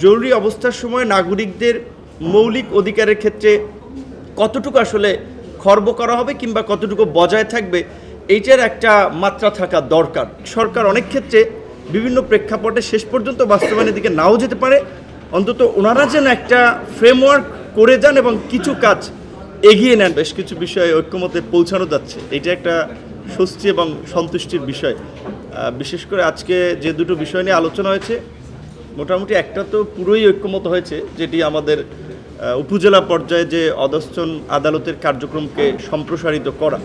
জরুরি অবস্থার সময় নাগরিকদের মৌলিক অধিকারের ক্ষেত্রে কতটুকু আসলে খর্ব করা হবে কিংবা কতটুকু বজায় থাকবে এইটার একটা মাত্রা থাকা দরকার। সরকার অনেক ক্ষেত্রে বিভিন্ন প্রেক্ষাপটে শেষ পর্যন্ত বাস্তবায়নের দিকে নাও যেতে পারে, অন্তত ওনারা যেন একটা ফ্রেমওয়ার্ক করে যান এবং কিছু কাজ এগিয়ে নেন। বেশ কিছু বিষয়ে ঐক্যমতে পৌঁছানো যাচ্ছে, এটা একটা স্বস্তি এবং সন্তুষ্টির বিষয়। বিশেষ করে আজকে যে দুটো বিষয় নিয়ে আলোচনা হয়েছে, মোটামুটি একটা তো পুরোই ঐক্যমত হয়েছে, যেটি আমাদের উপজেলা পর্যায়ে যে অধস্তন আদালতের কার্যক্রমকে সম্প্রসারিত করা।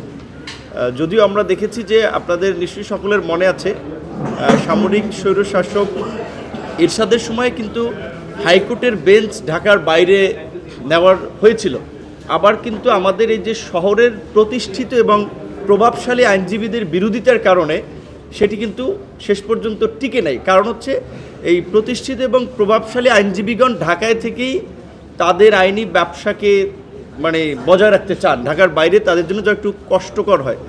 যদিও আমরা দেখেছি যে আপনাদের নিশ্চয়ই সকলের মনে আছে, সামরিক স্বৈরশাসক এরশাদের সময় কিন্তু হাইকোর্টের বেঞ্চ ঢাকার বাইরে নেওয়ার হয়েছিল। আবার কিন্তু আমাদের এই যে শহরের প্রতিষ্ঠিত এবং প্রভাবশালী আইনজীবীদের বিরোধিতার কারণে সেটি কিন্তু শেষ পর্যন্ত টিকে নাই। কারণ হচ্ছে এই প্রতিষ্ঠিত এবং প্রভাবশালী আইনজীবীগণ ঢাকায় থেকেই তাদের আইনি ব্যবসাকে বজায় রাখতে চান, ঢাকার বাইরে তাদের জন্য যা একটু কষ্টকর হয়।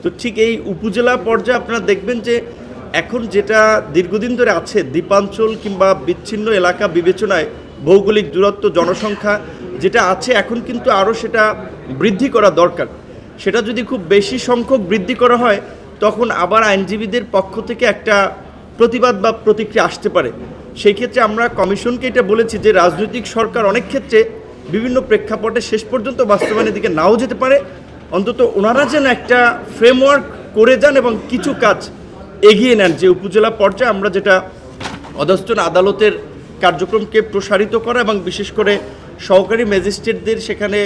তো ঠিক এই উপজেলা পর্যায়ে আপনারা দেখবেন যে এখন যেটা দীর্ঘদিন ধরে আছে, দ্বীপাঞ্চল কিংবা বিচ্ছিন্ন এলাকা বিবেচনায় ভৌগোলিক দূরত্ব, জনসংখ্যা যেটা আছে, এখন কিন্তু আরও সেটা বৃদ্ধি করা দরকার। সেটা যদি খুব বেশি সংখ্যক বৃদ্ধি করা হয়, তখন আবার আইনজীবীদের পক্ষ থেকে একটা প্রতিবাদ বা প্রতিক্রিয়া আসতে পারে। সেই ক্ষেত্রে আমরা কমিশনকে এটা বলেছি যে রাজনৈতিক সরকার অনেক ক্ষেত্রে বিভিন্ন প্রেক্ষাপটে শেষ পর্যন্ত বাস্তবায়নের দিকে নাও যেতে পারে, অন্তত ওনারা যেন একটা ফ্রেমওয়ার্ক করে যান এবং কিছু কাজ এগিয়ে নেন। যে উপজেলা পর্যায়ে আমরা যেটা অধস্তন আদালতের কার্যক্রমকে প্রসারিত করা এবং বিশেষ করে সহকারী ম্যাজিস্ট্রেটদের সেখানে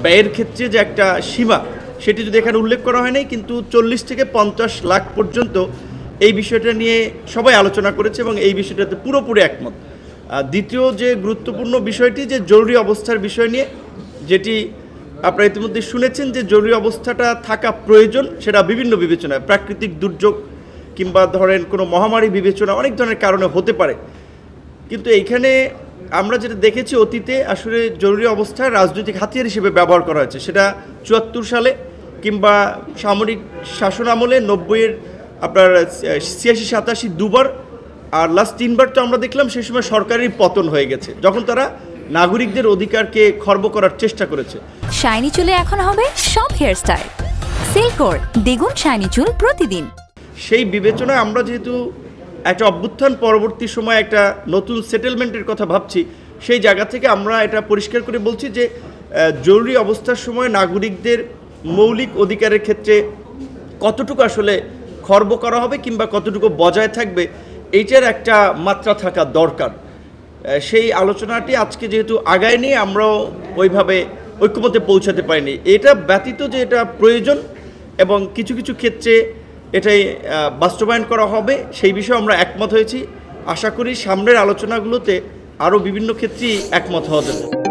ব্যয়ের ক্ষেত্রে যে একটা সীমা, সেটি যদি এখানে উল্লেখ করা হয় নাই, কিন্তু 40 থেকে 50 লাখ পর্যন্ত এই বিষয়টা নিয়ে সবাই আলোচনা করেছে এবং এই বিষয়টাতে পুরোপুরি একমত। দ্বিতীয় যে গুরুত্বপূর্ণ বিষয়টি, যে জরুরি অবস্থার বিষয় নিয়ে, যেটি আপনারা ইতিমধ্যে শুনেছেন যে জরুরি অবস্থাটা থাকা প্রয়োজন, সেটা বিভিন্ন বিবেচনায়, প্রাকৃতিক দুর্যোগ কিংবা ধরেন কোনো মহামারী বিবেচনা, অনেক ধরনের কারণে হতে পারে। কিন্তু এইখানে আমরা যেটা দেখেছি অতীতে, আসলে জরুরি অবস্থা রাজনৈতিক হাতিয়ার হিসেবে ব্যবহার করা হয়েছে। সেটা 74 সালে কিংবা সামরিক শাসন আমলে 90-এর আপনার 86-87 দুবার, আর লাস্ট 3বার তো আমরা দেখলাম সেই সময় সরকারের পতন হয়ে গেছে, যখন তারা নাগরিকদের অধিকারকে খর্ব করার চেষ্টা করেছে। শাইনি চুলে এখন হবে সব হেয়ারস্টাইল, সিল্কোর দ্বিগুণ শাইনি চুল প্রতিদিন। সেই বিবেচনায় আমরা যেহেতু একটা অভ্যুত্থান পরবর্তী সময় একটা নতুন সেটেলমেন্টের কথা ভাবছি, সেই জায়গা থেকে আমরা এটা পরিষ্কার করে বলছি যে জরুরি অবস্থার সময় নাগরিকদের মৌলিক অধিকারের ক্ষেত্রে কতটুকু আসলে খর্ব করা হবে কিংবা কতটুকু বজায় থাকবে এইটার একটা মাত্রা থাকা দরকার। সেই আলোচনাটি আজকে যেহেতু আগায় নিয়ে আমরাও ওইভাবে ঐক্যমতে পৌঁছাতে পারিনি। এটা ব্যতীত যে এটা প্রয়োজন এবং কিছু কিছু ক্ষেত্রে এটাই বাস্তবায়ন করা হবে, সেই বিষয়ে আমরা একমত হয়েছি। আশা করি সামনের আলোচনাগুলোতে আরও বিভিন্ন ক্ষেত্রেই একমত হওয়া যাবে।